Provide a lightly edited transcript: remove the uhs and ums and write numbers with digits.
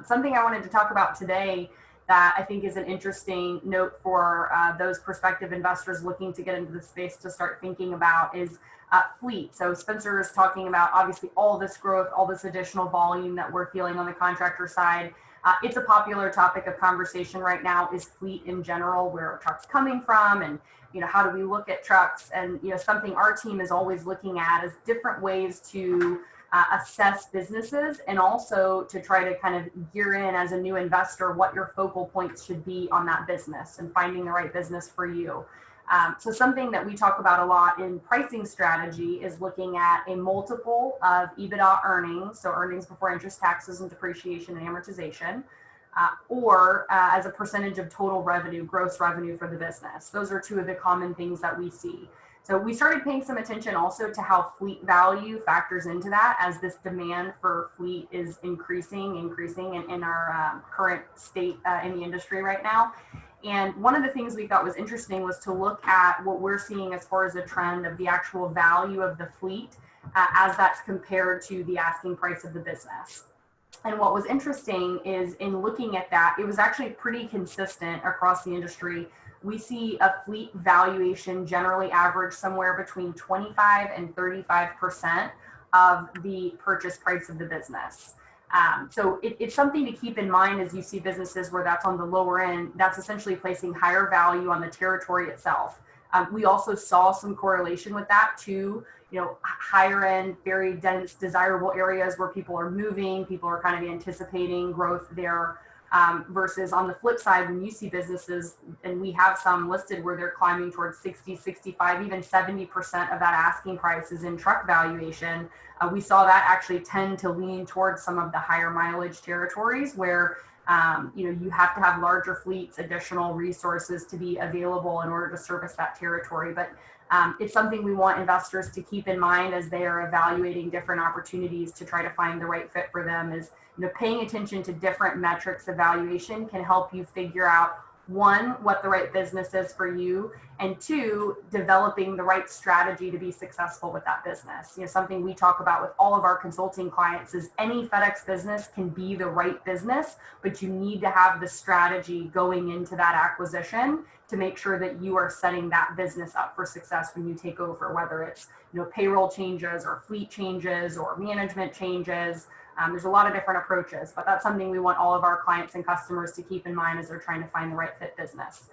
Something I wanted to talk about today that I think is an interesting note for those prospective investors looking to get into the space to start thinking about is fleet. So Spencer is talking about obviously all this growth, all this additional volume that we're feeling on the contractor side. It's a popular topic of conversation right now is fleet in general, where are trucks coming from, and how do we look at trucks? And something our team is always looking at is different ways to assess businesses, and also to try to kind of gear in as a new investor what your focal points should be on that business and finding the right business for you. So something that we talk about a lot in pricing strategy is looking at a multiple of EBITDA earnings, so earnings before interest, taxes, and depreciation and amortization, or as a percentage of total revenue, gross revenue for the business. Those are two of the common things that we see. So we started paying some attention also to how fleet value factors into that, as this demand for fleet is increasing in our current state in the industry right now. And one of the things we thought was interesting was to look at what we're seeing as far as a trend of the actual value of the fleet as that's compared to the asking price of the business. And what was interesting is in looking at that, it was actually pretty consistent across the industry. We see a fleet valuation generally average somewhere between 25 and 35% of the purchase price of the business. So it's something to keep in mind as you see businesses where that's on the lower end. That's essentially placing higher value on the territory itself. We also saw some correlation with that to higher end, very dense, desirable areas where people are moving, people are kind of anticipating growth there. Versus on the flip side, when you see businesses, and we have some listed where they're climbing towards 60, 65, even 70% of that asking price is in truck valuation. We saw that actually tend to lean towards some of the higher mileage territories where you have to have larger fleets, additional resources to be available in order to service that territory. But it's something we want investors to keep in mind as they are evaluating different opportunities to try to find the right fit for them. Is paying attention to different metrics evaluation can help you figure out, one, what the right business is for you, and two, developing the right strategy to be successful with that business. Something we talk about with all of our consulting clients is any FedEx business can be the right business, but you need to have the strategy going into that acquisition to make sure that you are setting that business up for success when you take over, whether it's payroll changes or fleet changes or management changes. There's a lot of different approaches, but that's something we want all of our clients and customers to keep in mind as they're trying to find the right fit business.